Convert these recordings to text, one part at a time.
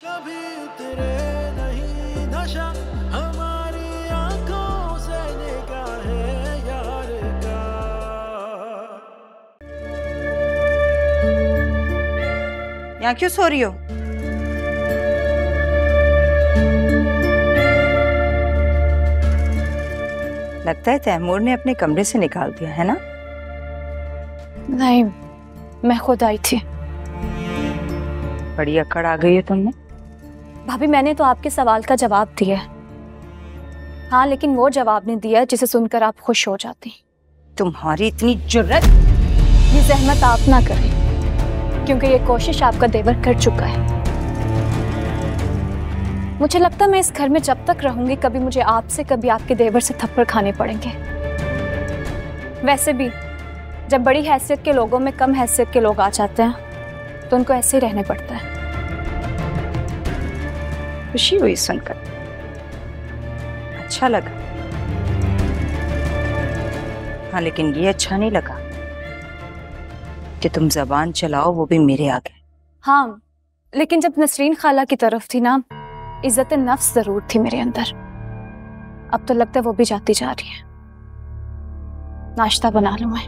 कभी उतरे नहीं नशा हमारी आंखों से निगाहें यार का। यहाँ क्यों सो रही हो? लगता है तैमूर ने अपने कमरे से निकाल दिया है ना? नहीं, मैं खुद आई थी। बड़ी अकड़ आ गई है तुमने। भाभी, मैंने तो आपके सवाल का जवाब दिया है। हाँ, लेकिन वो जवाब नहीं दिया जिसे सुनकर आप खुश हो जाती। तुम्हारी इतनी जुर्रत! ये जहमत आप ना करें, क्योंकि ये कोशिश आपका देवर कर चुका है। मुझे लगता है मैं इस घर में जब तक रहूंगी कभी मुझे आपसे कभी आपके देवर से थप्पड़ खाने पड़ेंगे। वैसे भी जब बड़ी हैसियत के लोगों में कम हैसियत के लोग आ जाते हैं तो उनको ऐसे ही रहने पड़ता है। खुशी हुई सुनकर, अच्छा लगा। हाँ, लेकिन ये अच्छा नहीं लगा कि तुम जबान चलाओ, वो भी मेरे आगे। हाँ, लेकिन जब नसरीन खाला की तरफ थी ना, इज्जत नफ्स जरूर थी मेरे अंदर। अब तो लगता है वो भी जाती जा रही है। नाश्ता बना लूं मैं?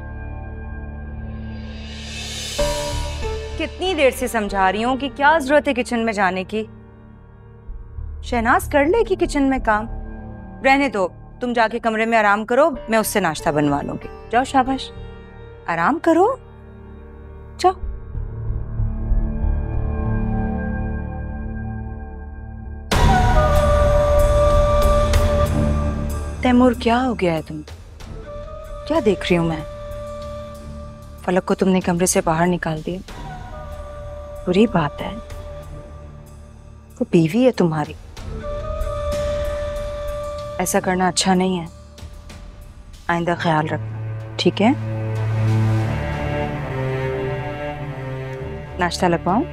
कितनी देर से समझा रही हूँ कि क्या जरूरत है किचन में जाने की। शहनाज कर लेगी किचन में काम। रहने दो, तुम जाके कमरे में आराम करो, मैं उससे नाश्ता बनवा लूंगी। जाओ, शाबाश, आराम करो, जाओ। तैमूर, क्या हो गया है तुम? क्या देख रही हूं मैं? फलक को तुमने कमरे से बाहर निकाल दिया। बुरी बात है, वो बीवी है तुम्हारी। ऐसा करना अच्छा नहीं है, आइंदा ख्याल रखना, ठीक है? नाश्ता लगवाऊं?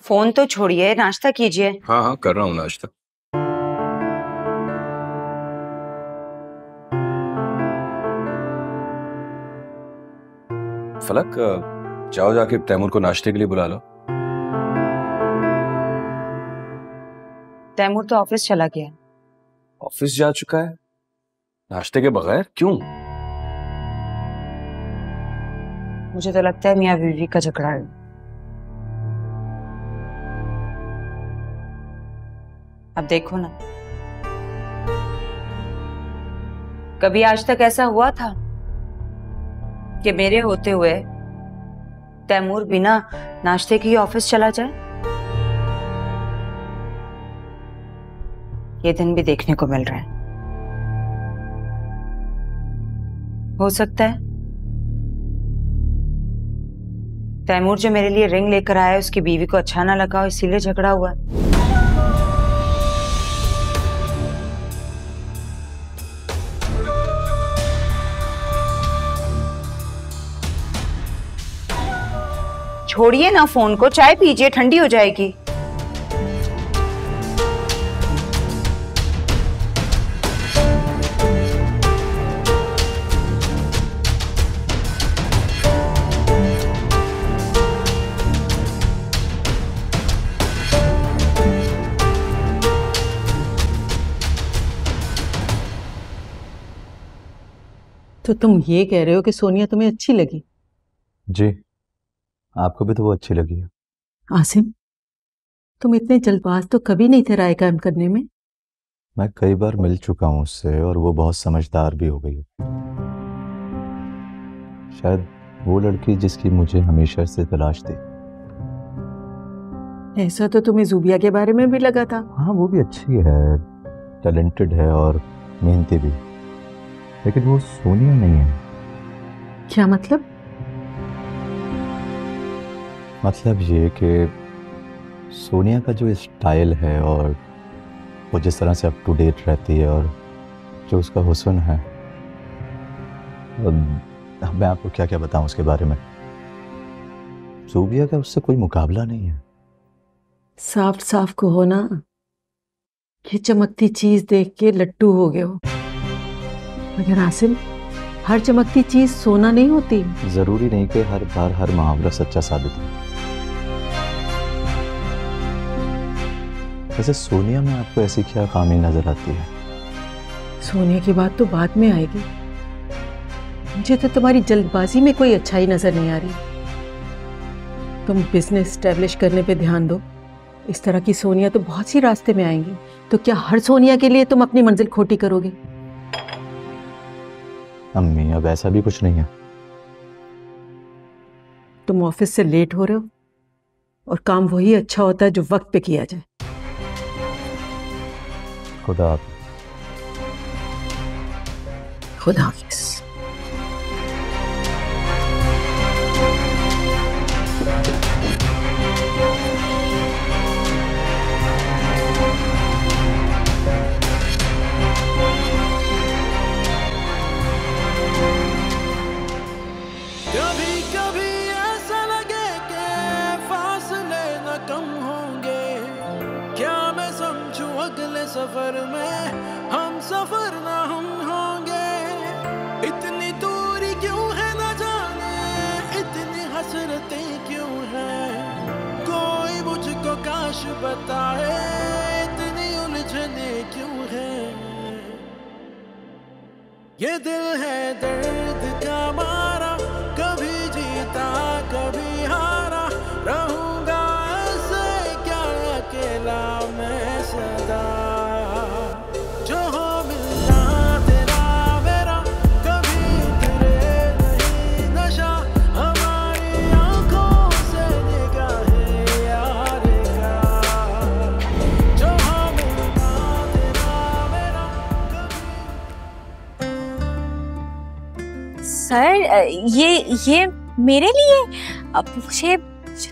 फोन तो छोड़िए, नाश्ता कीजिए। हाँ हाँ, कर रहा हूँ नाश्ता। फलक, जाओ जाके तैमूर को नाश्ते के लिए बुला लो। तैमूर तो ऑफिस चला गया। ऑफिस जा चुका है नाश्ते के बगैर? क्यों? मुझे तो लगता है मियाँ बीवी का झगड़ा है। अब देखो ना, कभी आज तक ऐसा हुआ था कि मेरे होते हुए तैमूर बिना नाश्ते के ही ऑफिस चला जाए? ये दिन भी देखने को मिल रहा है। हो सकता है तैमूर जो मेरे लिए रिंग लेकर आया है उसकी बीवी को अच्छा ना लगा हो, इसीलिए झगड़ा हुआ। छोड़िए ना फोन को, चाय पीजिए, ठंडी हो जाएगी। तो तुम ये कह रहे हो कि सोनिया तुम्हें अच्छी लगी? जी, आपको भी तो वो अच्छी लगी है। आसिम, तुम इतने जल्दबाज तो कभी नहीं थे राय कायम करने में। मैं कई बार मिल चुका हूँ उससे और वो बहुत समझदार भी हो गई है। शायद वो लड़की जिसकी मुझे हमेशा से तलाश थी। ऐसा तो तुम्हें जूबिया के बारे में भी लगा था। हाँ, वो भी अच्छी है, टैलेंटेड है और मेहनती भी, लेकिन वो सोनिया नहीं है। क्या मतलब? मतलब ये कि सोनिया का जो स्टाइल है और वो जिस तरह से अप टू डेट रहती है और जो उसका हुस्न है, मैं आपको क्या क्या बताऊं उसके बारे में। ज़ूबिया का उससे कोई मुकाबला नहीं है। साफ साफ कहो ना, ये चमकती चीज देख के लट्टू हो गए हो। मगर आसिम, हर चमकती चीज सोना नहीं होती। जरूरी नहीं कि हर बार हर मुहावरा सच्चा साबित हो। वैसे सोनिया में आपको ऐसी क्या खामी नजर आती है? सोनिया की बात तो बाद में आएगी। मुझे तो तुम्हारी जल्दबाजी में कोई अच्छाई नजर नहीं आ रही। तुम बिजनेस स्टैब्लिश करने पे ध्यान दो। इस तरह की सोनिया तो बहुत सी रास्ते में आएंगी। तो क्या हर सोनिया के लिए तुम अपनी मंजिल खोटी करोगे? अम्मी, अब ऐसा भी कुछ नहीं है। तुम ऑफिस से लेट हो रहे हो और काम वही अच्छा होता है जो वक्त पे किया जाए। खुदा हाफिज। खुदा हाफिज। कभी कभी ऐसा लगे कि फासले न कम होंगे। क्या मैं समझूं अगले सफर में हम सफर ना हम होंगे। इतनी दूरी क्यों है न जाने, इतनी हसरतें क्यों हैं। कोई मुझको काश बताए, इतनी उलझने क्यों हैं। ये दिल है दर्द का मारा, कभी जीता कभी हारा। रहूंगा ऐसे क्या अकेला मैं सदा। जो हो मिलना तेरा मेरा, कभी तेरे नहीं नशा। हमारी आंखों से निगाहें यार का। जो हो मिलना तेरा मेरा, सर ये मेरे लिए? अब मुझे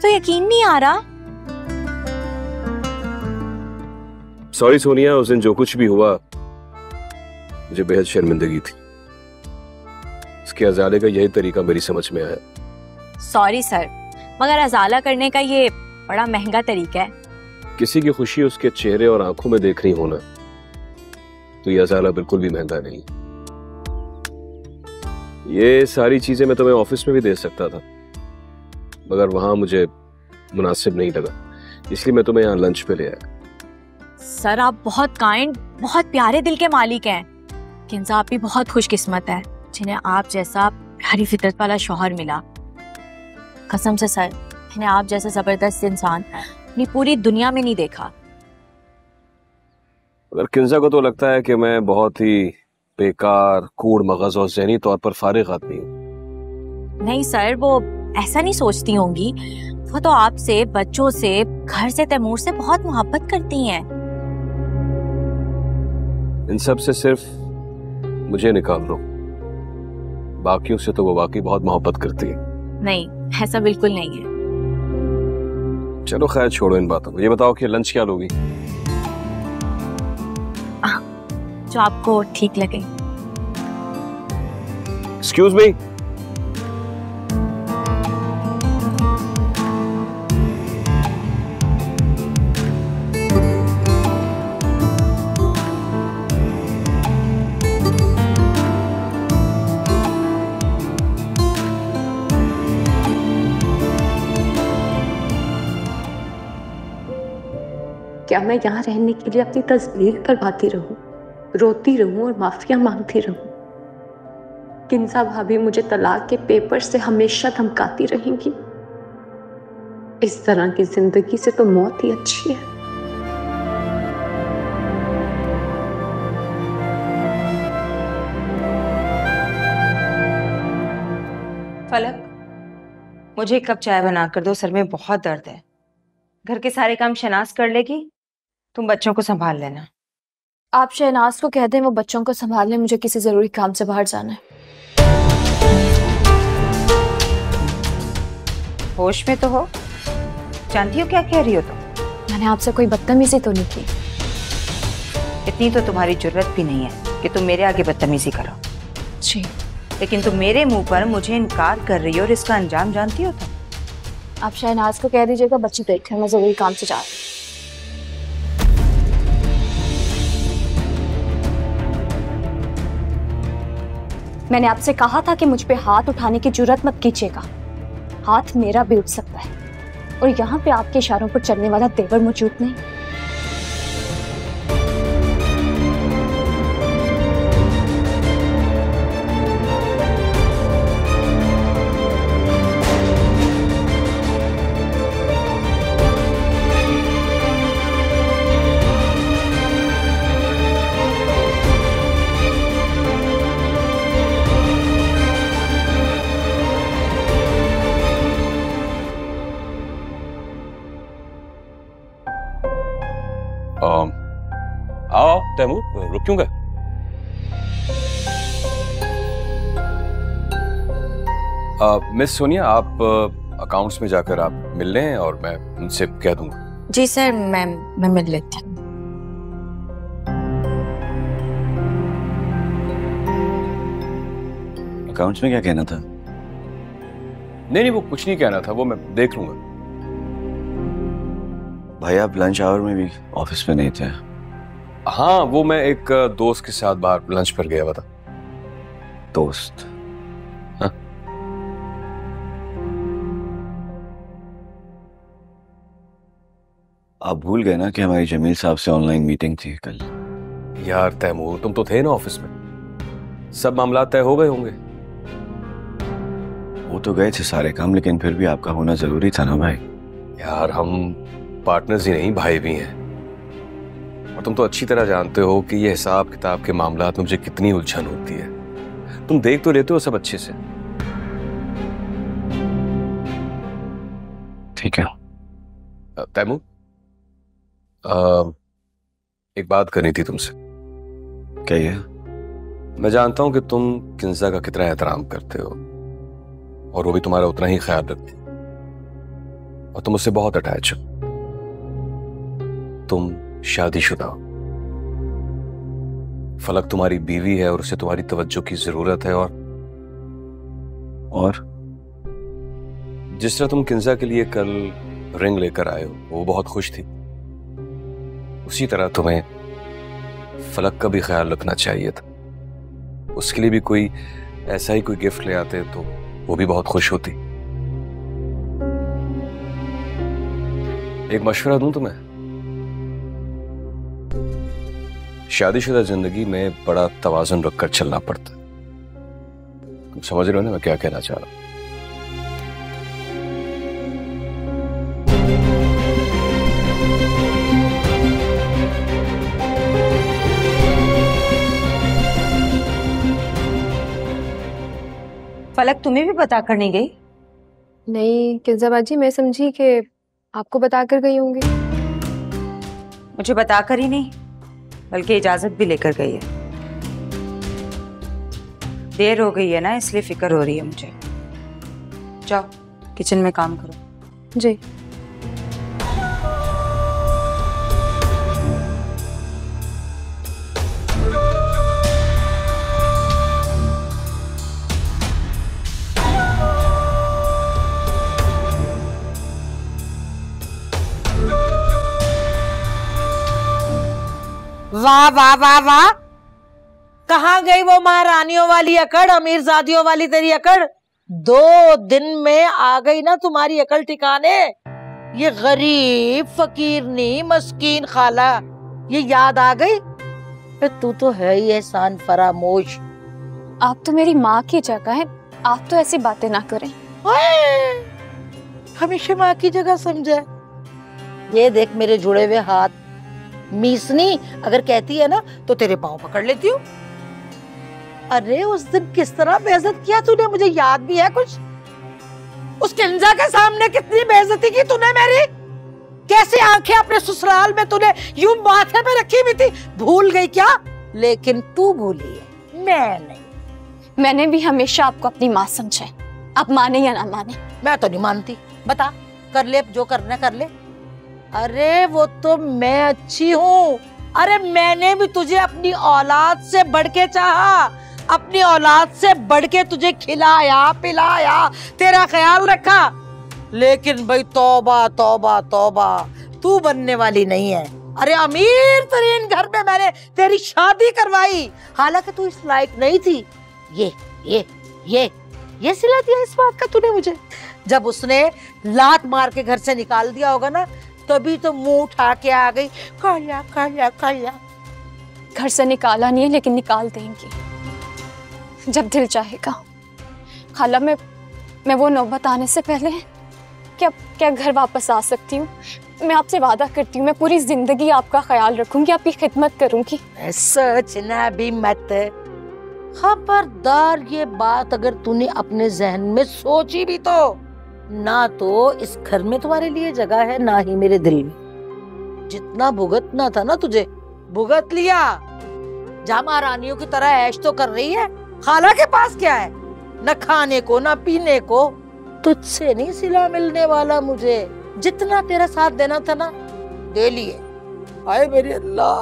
तो यकीन नहीं आ रहा। सॉरी सोनिया, उस दिन जो कुछ भी हुआ मुझे बेहद शर्मिंदगी थी। इसके अजाले का यही तरीका मेरी समझ में आया। सॉरी सर, मगर अजाला करने का ये बड़ा महंगा तरीका है। किसी की खुशी उसके चेहरे और आंखों में देख रही होना, तो ये अजाला बिल्कुल भी महंगा नहीं। ये सारी चीजें मैं तुम्हें ऑफिस में भी दे सकता था, मगर वहां मुझे मुनासिब नहीं लगा, इसलिए मैं तुम्हें यहाँ लंच पे ले आया। सर आप बहुत काइंड, बहुत प्यारे दिल के मालिक हैं। किंजा आप भी बहुत खुशकिस्मत है जिन्हें आप जैसा प्यारी फितरत वाला शौहर मिला। कसम से सर, मैंने आप जैसा जबरदस्त इंसान अपनी पूरी दुनिया में नहीं देखा। अगर किंजा को तो लगता है कि मैं बहुत ही बेकार, कूड़ मगज और ज़हनी तौर पर फारिग आदमी हूँ। नहीं सर, वो ऐसा नहीं सोचती होंगी। वो तो आपसे, बच्चों से, घर से, तैमूर से बहुत मोहब्बत करती हैं। इन सब से सिर्फ मुझे निकाल लो, बाकियों से तो वो वाकई बहुत मोहब्बत करती है। नहीं, ऐसा बिल्कुल नहीं है। चलो खैर, छोड़ो इन बातों को। ये बताओ कि लंच क्या लोगी? जो आपको ठीक लगे। Excuse me. क्या मैं यहाँ रहने के लिए अपनी तस्वीर करवाती रहूं, रोती रहूं और माफिया मांगती रहूं? किंजा भाभी मुझे तलाक के पेपर से हमेशा धमकाती रहेंगी। इस तरह की जिंदगी से तो मौत ही अच्छी है। फलक, मुझे एक कप चाय बना कर दो, सर में बहुत दर्द है। घर के सारे काम शहनाज कर लेगी, तुम बच्चों को संभाल लेना। आप शहनाज को कह दें वो बच्चों को संभाल लें, मुझे किसी जरूरी काम से बाहर जाना है। होश में तो हो? जानती हो क्या कह रही हो तुम? मैंने आपसे कोई बदतमीजी तो नहीं की? इतनी तो तुम्हारी जरूरत भी नहीं है कि तुम मेरे आगे बदतमीजी करो। जी, लेकिन तुम मेरे मुंह पर मुझे इनकार कर रही हो और इसका अंजाम जानती हो तुम। आप शहनाज को कह दीजिएगा बच्ची देख मैं जरूरी काम से जा रही हूँ। मैंने आपसे कहा था कि मुझ पे हाथ उठाने की जुर्रत मत कीजिएगा। हाथ मेरा भी उठ सकता है और यहाँ पे आपके इशारों पर चलने वाला देवर मौजूद नहीं। आओ तैमूर, रुक क्यों गए? मिस सोनिया, आप अकाउंट्स में जाकर आप मिल लें और मैं उनसे कह दूंगा। जी सर, मैं मिल लेती हूँ। अकाउंट्स में क्या कहना था? नहीं, वो कुछ नहीं कहना था, वो मैं देख लूंगा। भाई आप लंच आवर में भी ऑफिस में नहीं थे? हाँ, वो मैं एक दोस्त के साथ बाहर लंच पर गया हुआ था। दोस्त? हाँ। आप भूल गए ना कि हमारी जमील साहब से ऑनलाइन मीटिंग थी कल। यार तैमूर, तुम तो थे ना ऑफिस में, सब मामला तय हो गए होंगे। वो तो गए थे सारे काम, लेकिन फिर भी आपका होना जरूरी था ना भाई। यार हम पार्टनर्स ही नहीं, भाई भी हैं। और तुम तो अच्छी तरह जानते हो कि ये हिसाब किताब के मामलात में मुझे कितनी उलझन होती है। तुम देख तो लेते हो सब अच्छे से। ठीक है तैमूर, एक बात करनी थी तुमसे। क्या ये? मैं जानता हूं कि तुम किंजा का कितना एहतराम करते हो और वो भी तुम्हारा उतना ही ख्याल रखती है और तुम उससे बहुत अटैच हो। तुम शादीशुदा हो, फलक तुम्हारी बीवी है और उसे तुम्हारी तवज्जो की जरूरत है। और जिस तरह तुम किंजा के लिए कल रिंग लेकर आए हो, वो बहुत खुश थी। उसी तरह तुम्हें फलक का भी ख्याल रखना चाहिए था। उसके लिए भी कोई ऐसा ही कोई गिफ्ट ले आते तो वो भी बहुत खुश होती। एक मशवरा दूं तुम्हें, शादीशुदा जिंदगी में बड़ा तवाज़ुन रखकर चलना पड़ता है। तुम समझ रहे हो ना मैं क्या कहना चाह रहा हूं? फलक तुम्हें भी बता कर नहीं गई? नहीं किंजा बाजी, मैं समझी कि आपको बता कर गई होंगी। मुझे बता कर ही नहीं, बल्कि इजाजत भी लेकर गई है। देर हो गई है ना, इसलिए फिक्र हो रही है मुझे। जाओ किचन में काम करो। जी। वाह वाह वाह वाह, कहाँ गई वो महारानियों वाली अकड़, अमीरजादियों वाली तेरी अकड़। 2 दिन में आ गई ना तुम्हारी अकल ठिकाने। ये गरीब फकीरनी मस्कीन खाला ये याद आ गई? तू तो है ही एहसान फरामोश। आप तो मेरी माँ की जगह है, आप तो ऐसी बातें ना करें। हमेशा माँ की जगह समझे। ये देख मेरे जुड़े हुए हाथ, मीसनी अगर कहती है ना तो तेरे पाँव पकड़ लेती हूँ। अरे उस दिन किस तरह बेइज्जत किया तूने, मुझे याद भी है कुछ। उस किंजा के सामने कितनी बेइज्जती की तूने मेरी। कैसे आंखें अपने ससुराल में तूने यूं माथे पे रखी हुई थी, भूल गई क्या? लेकिन तू भूली है, मैं नहीं। मैंने भी हमेशा आपको अपनी माँ समझा है, आप माने या ना माने। मैं तो नहीं मानती। बता, कर ले जो करना कर ले। अरे वो तो मैं अच्छी हूँ। अरे मैंने भी तुझे अपनी औलाद से बढ़ के चाहा। अपनी औलाद से बढ़ के तुझे खिलाया पिलाया, तेरा ख्याल रखा। लेकिन भाई तौबा तौबा तौबा, तू बनने वाली नहीं है। अरे अमीर तरीन घर में मैंने तेरी शादी करवाई, हालांकि तू इस लायक नहीं थी। ये सिला दिया इस बात का तूने मुझे। जब उसने लात मार के घर से निकाल दिया होगा ना, तभी तो मुंह उठा के आ गई, कालिया कालिया कालिया। घर से निकाला नहीं है, लेकिन निकाल देंगी जब दिल चाहेगा। खाला, मैं वो नौबत आने से पहले क्या घर वापस आ सकती हूँ? मैं आपसे वादा करती हूँ, मैं पूरी जिंदगी आपका ख्याल रखूंगी, आपकी खिदमत करूंगी। सोचना भी मत, खबरदार ये बात अगर तूने अपने जहन में सोची भी तो, ना तो इस घर में तुम्हारे लिए जगह है, ना ही मेरे दिल में। जितना भुगतना था ना तुझे, भुगत लिया। जामा रानियों की तरह ऐश तो कर रही है। खाला के पास क्या है? न खाने को न पीने को। तुझसे नहीं सिला मिलने वाला मुझे। जितना तेरा साथ देना था ना, दे लिए। हाय मेरे अल्लाह,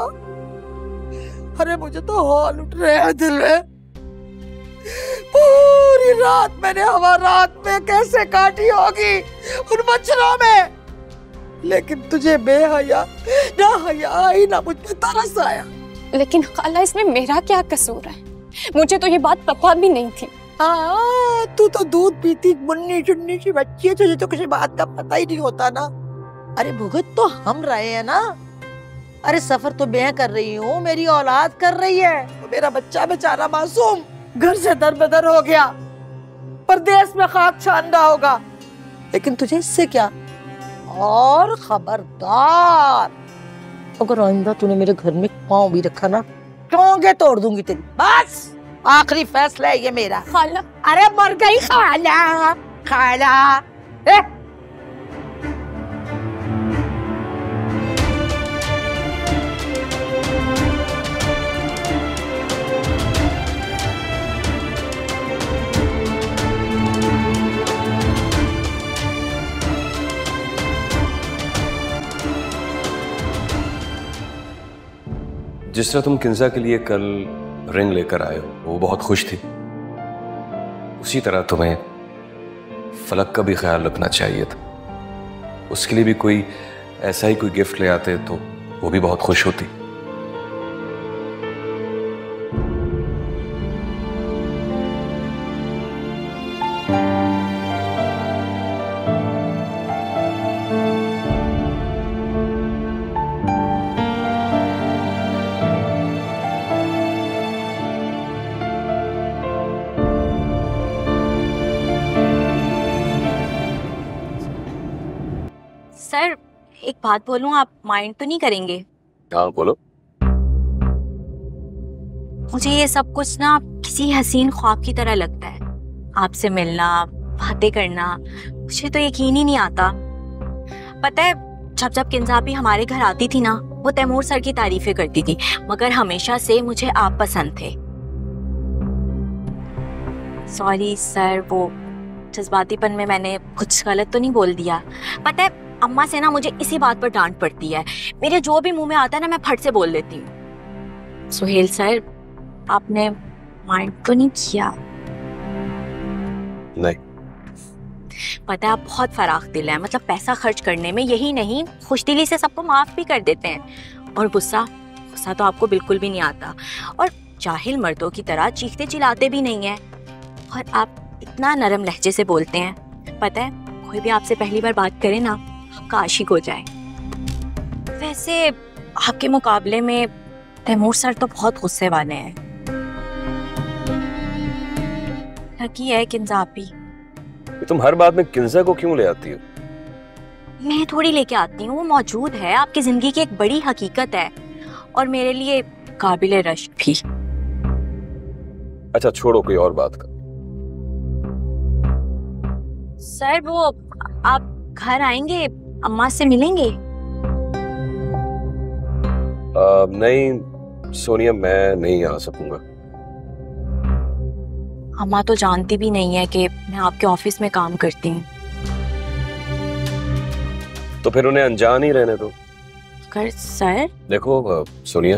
अरे मुझे तो हौल उठ रहे हैं दिल में। पूरी रात मैंने हवा रात में कैसे काटी होगी उन मच्छरों में, लेकिन तुझे बेहया ना हया आई ना मुझ पे तरस आया। लेकिन खाला, इसमें मेरा क्या कसूर है? मुझे तो ये बात पता भी नहीं थी। हाँ, तू तो दूध पीती मुन्नी चुन्नी सी बच्ची है, तुझे तो किसी बात का पता ही नहीं होता ना। अरे भुगत तो हम रहे हैं ना। अरे सफर तो मैं कर रही हूँ, मेरी औलाद कर रही है। मेरा बच्चा बेचारा मासूम घर से दरबदर हो गया, परदेश में खाक छान रहा होगा। लेकिन तुझे इससे क्या? और खबरदार, अगर आइंदा तूने मेरे घर में पाँव भी रखा ना, टोंगे तोड़ दूंगी तेरी। बस आखिरी फैसला है ये मेरा। खाला, अरे मर गई खाला, खाला। जिस तरह तुम किंजा के लिए कल रिंग लेकर आए हो, वो बहुत खुश थी। उसी तरह तुम्हें फलक का भी ख्याल रखना चाहिए था। उसके लिए भी कोई ऐसा ही कोई गिफ्ट ले आते तो वो भी बहुत खुश होती। सर, एक बात बोलूं, आप माइंड तो नहीं करेंगे? हाँ बोलो। मुझे ये सब कुछ ना किसी हसीन ख्वाब की तरह लगता है। आपसे मिलना, बातें करना, मुझे तो यकीन ही नहीं आता। पता है, जब जब किंजा भी हमारे घर आती थी ना, वो तैमूर सर की तारीफें करती थी, मगर हमेशा से मुझे आप पसंद थे। सॉरी सर, वो जज्बातीपन में मैंने कुछ गलत तो नहीं बोल दिया। पता है, अम्मा से ना मुझे इसी बात पर डांट पड़ती है। मेरे जो भी मुंह में आता है ना, मैं फट से बोल देती हूँ। सुहेल सर, आपने माइंड तो नहीं किया? नहीं। पता है, आप बहुत फराख दिल है। मतलब पैसा खर्च करने में, यही नहीं खुशदिली से सबको माफ भी कर देते हैं। और गुस्सा तो आपको बिल्कुल भी नहीं आता। और जाहिल मर्दों की तरह चीखते चिल्लाते भी नहीं है। और आप इतना नरम लहजे से बोलते हैं। पता है, कोई भी आपसे पहली बार बात करे ना, आपका आशिक हो जाए। वैसे आपके मुकाबले में तैमूर सर तो बहुत गुस्से वाले हैं। लकी है किंजा आप भी। तुम हर बात में किंजा को क्यों ले आती हो? मैं थोड़ी लेके आती हूँ, वो मौजूद है। आपकी जिंदगी की एक बड़ी हकीकत है और मेरे लिए काबिले रश्क भी। अच्छा छोड़ो, कोई और बात कर। सर, वो आप घर आएंगे, अम्मा से मिलेंगे? नहीं सोनिया, मैं नहीं आ सकूंगा। अम्मा तो जानती भी नहीं है कि मैं आपके ऑफिस में काम करती हूँ। तो फिर उन्हें अनजान ही रहने दो। कर सर। देखो सोनिया,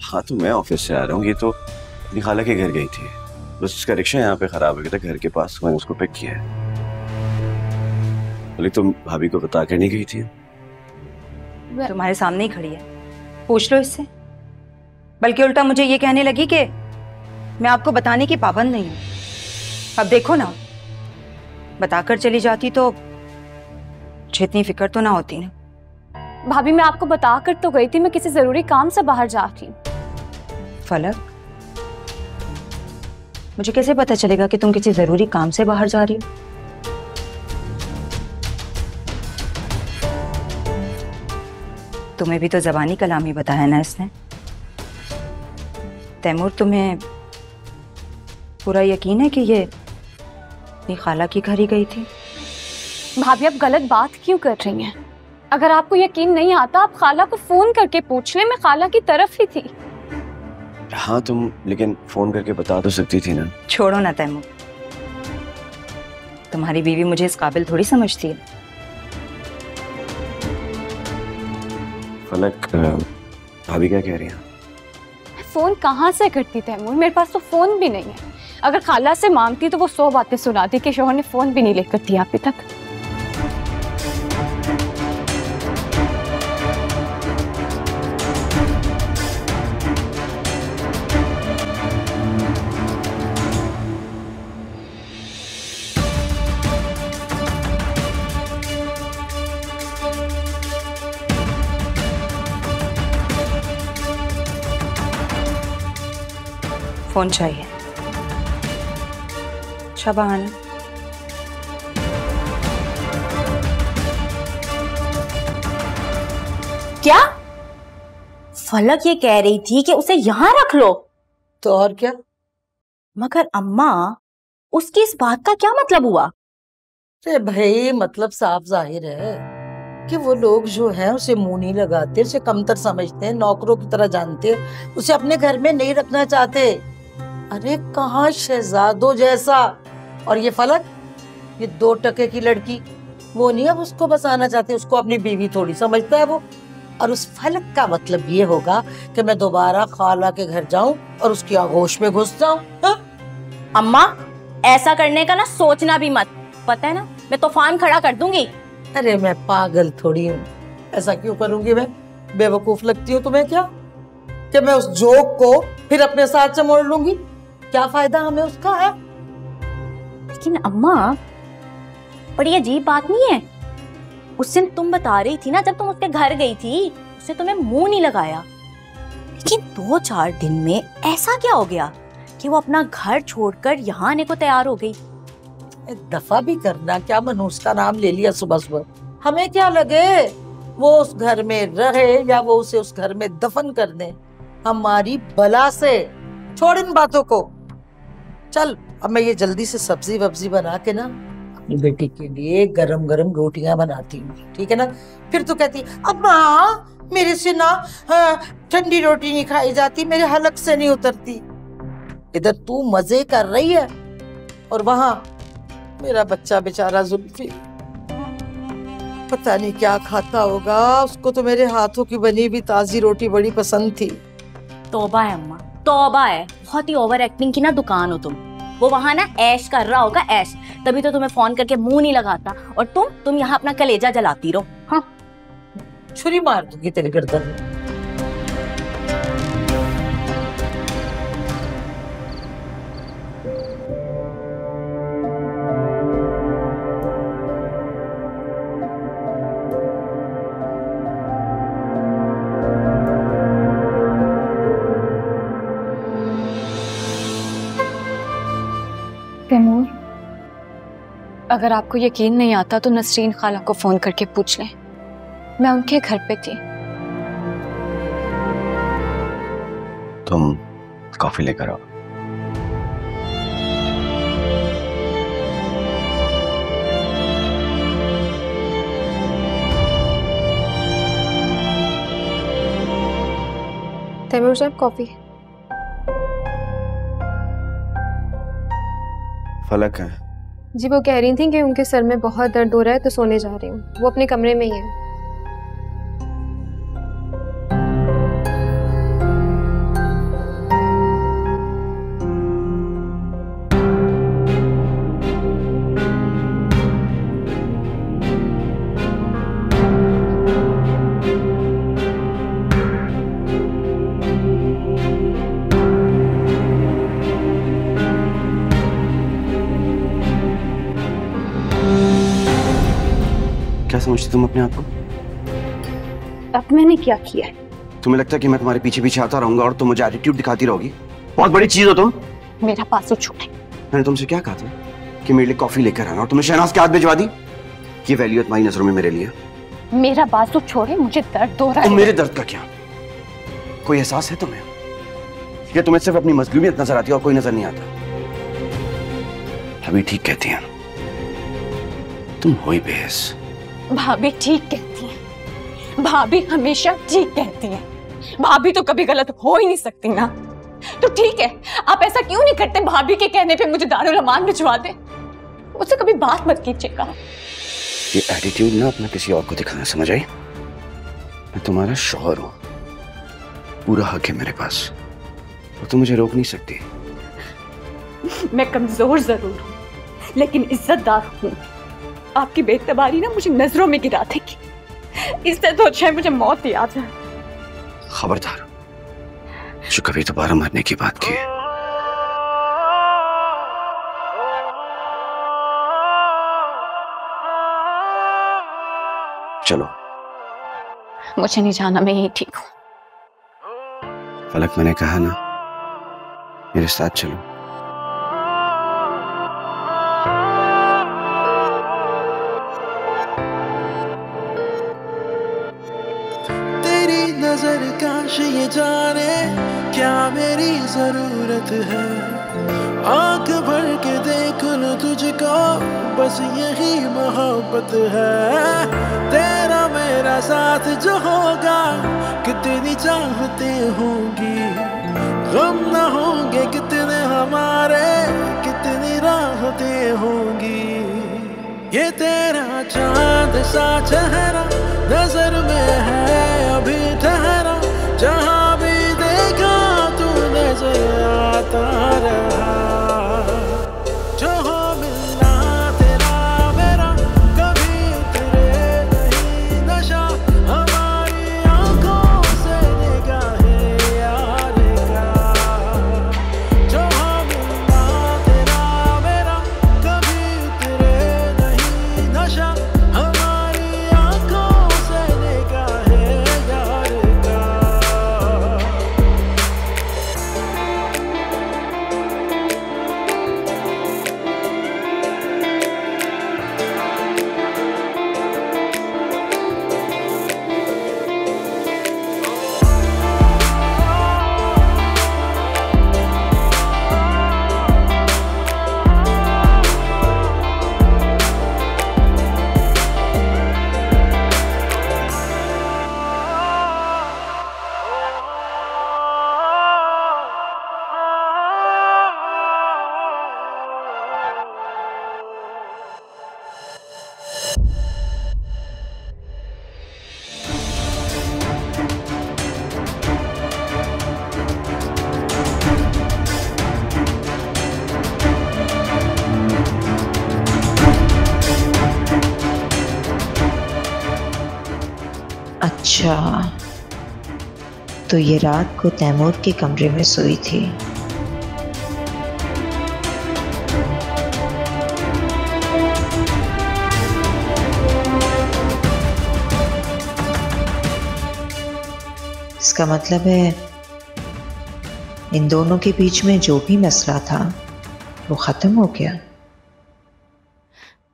हाँ तो मैं ऑफिस से आ रहा हूँ, ये तो अपनी खाला के घर गई थी, बस उसका रिक्शा यहाँ पे खराब हो गया था घर के पास, मैंने उसको पिक किया है। बोली तुम भाभी को बता कर नहीं गई थी? तुम्हारे सामने ही खड़ी है, पूछ लो इससे। बल्कि उल्टा मुझे ये कहने लगी कि मैं आपको बताने की पाबंद नहीं हूं। अब देखो ना, बताकर चली जाती तो मुझे इतनी फिक्र तो ना होती ना। भाभी मैं आपको बता कर तो गई थी, मैं किसी जरूरी काम से बाहर जा रही हूँ। फलक, मुझे कैसे पता चलेगा कि तुम किसी जरूरी काम से बाहर जा रही हो? तुम्हें भी तो जबानी कलामी बताया ना इसने। तैमूर, तुम्हें पूरा यकीन है कि ये अपनी खाला की घर ही गई थी? भाभी आप गलत बात क्यों कर रही हैं? अगर आपको यकीन नहीं आता आप खाला को फोन करके पूछ लें, मैं खाला की तरफ ही थी। हाँ तुम लेकिन फोन करके बता तो सकती थी ना। छोड़ो ना तैमूर, तुम्हारी बीवी मुझे इस काबिल थोड़ी समझती है। फलक, भाभी क्या कह रही है? फोन कहाँ से करती तैमूर, मेरे पास तो फोन भी नहीं है। अगर खाला से मांगती तो वो 100 बातें सुनाती कि शोहर ने फोन भी नहीं लेकर दिया अभी तक। फोन चाहिए। शबान, क्या? फलक ये कह रही थी कि उसे यहाँ रख लो। तो और क्या? मगर अम्मा, उसकी इस बात का क्या मतलब हुआ? अरे भाई, मतलब साफ जाहिर है कि वो लोग जो हैं उसे मुंह नहीं लगाते, उसे कमतर समझते हैं, नौकरों की तरह जानते हैं, उसे अपने घर में नहीं रखना चाहते। अरे कहाँ शहजादों जैसा। और ये फलक, ये 2 टके की लड़की, वो नहीं अब उसको बसाना चाहते, उसको अपनी बीवी थोड़ी समझता है वो। और उस फलक का मतलब ये होगा कि मैं दोबारा खाला के घर जाऊं और उसकी आगोश में घुस जाऊं। अम्मा, ऐसा करने का ना सोचना भी मत, पता है ना मैं तूफान खड़ा कर दूंगी। अरे मैं पागल थोड़ी हूँ, ऐसा क्यों करूंगी मैं? बेवकूफ लगती हूँ तुम्हें क्या कि मैं उस जोक को फिर अपने साथ से मोड़ लूंगी? क्या फायदा हमें उसका है? लेकिन अम्मा, बड़ी अजीब बात नहीं है? उस दिन तुम बता रही थी ना जब तुम उसके घर गई थी, उसने तुम्हें मुंह नहीं लगाया, लेकिन 2-4 दिन में ऐसा क्या हो गया कि वो अपना घर छोड़कर यहाँ आने को तैयार हो गई? दफा भी करना, क्या मनूस का नाम ले लिया सुबह सुबह। हमें क्या लगे वो उस घर में रहे या वो उसे उस घर में दफन कर दे, हमारी बला से। छोड़ इन बातों को, चल अब मैं ये जल्दी से सब्जी वब्जी बना के ना अपनी बेटी के लिए गरम गरम रोटियां बनाती हूँ, ठीक है ना? फिर तो कहती अम्मा मेरे से ना ठंडी रोटी नहीं खाई जाती, मेरे हलक से नहीं उतरती। इधर तू मजे कर रही है और वहां मेरा बच्चा बेचारा जुल्फी पता नहीं क्या खाता होगा, उसको तो मेरे हाथों की बनी हुई ताजी रोटी बड़ी पसंद थी। तौबा है अम्मा, तौबा है, बहुत ही ओवर एक्टिंग की ना दुकान हो तुम। वो वहां ना ऐश कर रहा होगा, ऐश, तभी तो तुम्हें फोन करके मुंह नहीं लगाता, और तुम यहाँ अपना कलेजा जलाती रहो। हाँ, छुरी मार दूंगी तेरे गर्दन में। तैमूर, अगर आपको यकीन नहीं आता तो नसरीन खाला को फोन करके पूछ लें, मैं उनके घर पे थी। तुम कॉफी लेकर आओ। तैमूर साहब कॉफी। फलक है जी, वो कह रही थी कि उनके सर में बहुत दर्द हो रहा है तो सोने जा रही हूँ, वो अपने कमरे में ही है। समझते तुम अपने आप को? अब मैंने क्या किया है? तुम्हें लगता है कि मैं तुम्हारे पीछे पीछे आता रहूंगा और तुम मुझे एटीट्यूड दिखाती रहोगी? बहुत बड़ी चीज हो तुम। मेरा बाजू छोड़े। मैंने तुमसे क्या कहा था कि मेरे लिए कॉफी लेकर आना, और तुमने शहनाज के हाथ भिजवा दी? ये वैल्यू है तुम्हारी नजरों में मेरे लिए? मेरा बाजू छोड़े, मुझे दर्द हो रहा है। मेरे दर्द का क्या कोई एहसास है तुम्हें? या तुम्हें सिर्फ अपनी मजलूमियत नजर आती है और कोई नजर नहीं आता? अभी ठीक कहती हैं, तुम हो ही बेहस। भाभी ठीक कहती हैं, भाभी हमेशा ठीक कहती हैं। भाभी तो कभी गलत हो ही नहीं सकती ना। तो ठीक है, आप ऐसा क्यों नहीं करते? भाभी के कहने पे मुझे दारुल अमान भिजवा दे, उससे कभी बात मत कीजिएगा। ये एटीट्यूड ना अपना किसी और को दिखाना, समझ आई? मैं तुम्हारा शौहर हूं, पूरा हक है मेरे पास, और तुम मुझे रोक नहीं सकती। मैं कमजोर जरूर हूं, लेकिन इज्जतदार हूं। आपकी बेइज्जती ना मुझे नजरों में गिरा देगी। इससे तो अच्छा है मुझे मौत ही आ जाए। खबरदार, जो कभी दोबारा मरने की बात की है। चलो। मुझे नहीं जाना, मैं यही ठीक हूँ। फलक, मैंने कहा ना, मेरे साथ चलो। तेरी नजर काश ये जाने क्या मेरी जरूरत है। आंख भर के देख लो तुझको, बस यही मोहब्बत है। तेरा मेरा साथ जो होगा, कितनी चाहते होंगी। गम न होंगे कितने हमारे, कितनी राहतें होंगी। ये तेरा चांद सा चेहरा नजर में है अभी ठहरा, जहां भी देखा तू नजर आता रहा। जो हो मिलना तेरा मेरा, कभी उतरे नहीं नशा हमारी आंखों से निगाहे यार का। जो हो मिलना तेरा मेरा, कभी उतरे नहीं नशा हमारी आंखों से निगाहे यार का। अच्छा, तो ये रात को तैमूर के कमरे में सोई थी। इसका मतलब है इन दोनों के बीच में जो भी मसला था वो खत्म हो गया।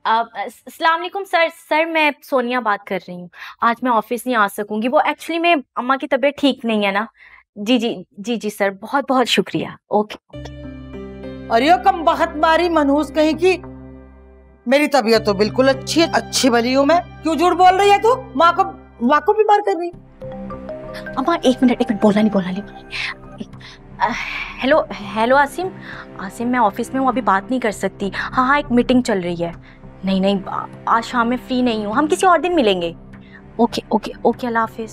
अस्सलाम वालेकुम सर। सर, मैं सोनिया बात कर रही हूँ। आज मैं ऑफिस नहीं आ सकूंगी, वो एक्चुअली में अम्मा की तबीयत ठीक नहीं है ना। जी जी जी जी सर, बहुत बहुत शुक्रिया। Okay okay. अरे कम बखत मारी मनहूस कहीं की। मेरी तबीयत तो बिल्कुल अच्छी है, अच्छी भली हूँ मैं। क्यों झूठ बोल रही है तू? माँ को बीमार कर रही। अम्मा एक मिनट बोलना नहीं। Hello hello Asim. आसिम, मैं ऑफिस में हूँ, अभी बात नहीं कर सकती। हाँ, एक मीटिंग चल रही है। नहीं, आज शाम में फ्री नहीं हूँ, हम किसी और दिन मिलेंगे। ओके ओके ओके, अल्लाह हाफिज।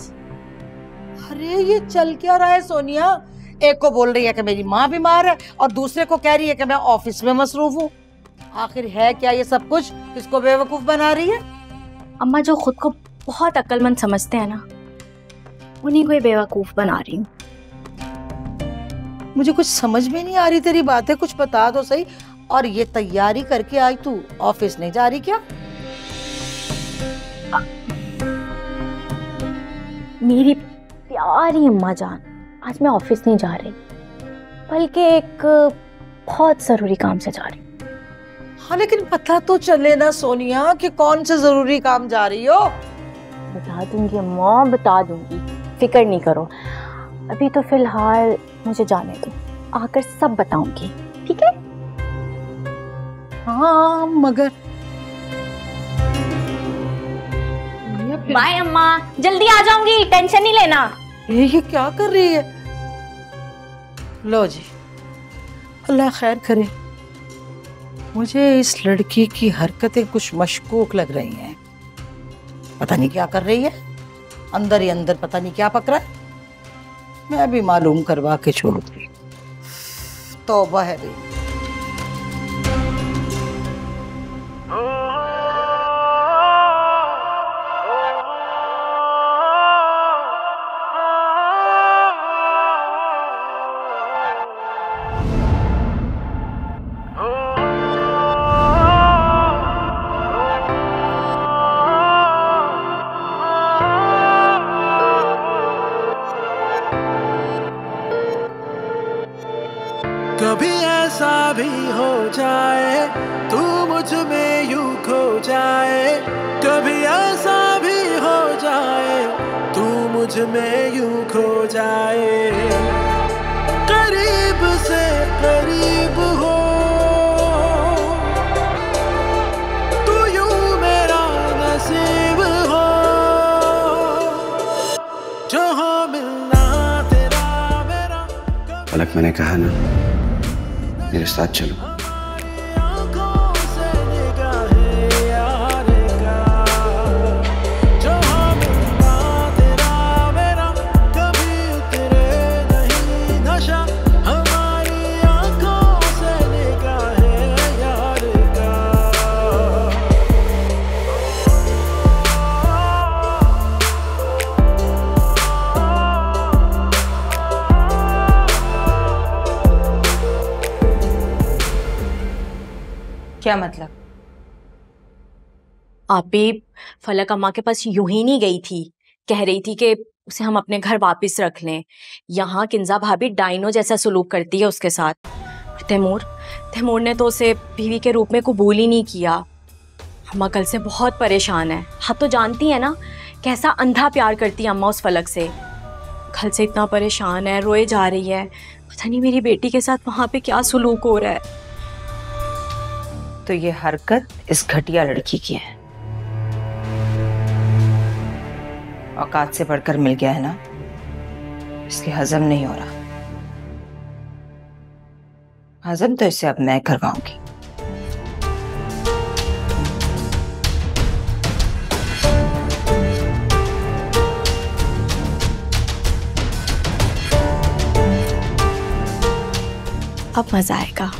अरे ये चल क्या रहा है सोनिया? एक को बोल रही है कि मेरी माँ बीमार है और दूसरे को कह रही है कि मैं ऑफिस में मसरूफ हूँ। आखिर है क्या ये सब कुछ? किसको बेवकूफ बना रही है? अम्मा, जो खुद को बहुत अक्लमंद समझते हैं ना, उन्हीं को बेवकूफ बना रही हूँ। मुझे कुछ समझ में नहीं आ रही तेरी बातें, कुछ बता दो सही। और ये तैयारी करके आई तू, ऑफिस नहीं जा रही क्या? मेरी प्यारी अम्मा जान, आज मैं ऑफिस नहीं जा रही, बल्कि एक बहुत जरूरी काम से जा रही हूँ। हाँ लेकिन पता तो चले ना सोनिया कि कौन से जरूरी काम जा रही हो। बता दूंगी अम्मा, बता दूंगी, फिक्र नहीं करो। अभी तो फिलहाल मुझे जाने दो, आकर सब बताऊंगी, ठीक है? हाँ मगर बाय अम्मा, जल्दी आ जाऊंगी, टेंशन नहीं लेना। ये क्या कर रही है? लो जी, अल्लाह खैर करे। मुझे इस लड़की की हरकतें कुछ मशकूक लग रही हैं। पता नहीं क्या कर रही है, अंदर ही अंदर पता नहीं क्या पक रहा है। मैं भी मालूम करवा के छोड़ूंगी। तौबा है भाई। कभी ऐसा भी हो जाए तू मुझ में यूं खो जाए, कभी ऐसा भी हो जाए तू मुझ में यूं खो जाए, करीब से करीब हो तू यूं मेरा नसीब हो, जो हो मिलना तेरा मेरा। पलक, मैंने कहा ना मेरे साथ चलो। क्या मतलब? आप भी फलक अम्मा के पास यूं ही नहीं गई थी, कह रही थी कि उसे हम अपने घर वापस रख लें। यहाँ किंजा भाभी डाइनो जैसा सलूक करती है उसके साथ। तैमूर ने तो उसे बीवी के रूप में कबूल ही नहीं किया। अम्मा कल से बहुत परेशान है। आप तो जानती हैं ना कैसा अंधा प्यार करती है अम्मा उस फलक से। कल से इतना परेशान है, रोए जा रही है। पता नहीं मेरी बेटी के साथ वहाँ पे क्या सलूक हो रहा है। तो ये हरकत इस घटिया लड़की की है। औकात से बढ़कर मिल गया है ना, इसके हजम नहीं हो रहा। हजम तो इसे अब मैं करवाऊंगी। अब मजा आएगा।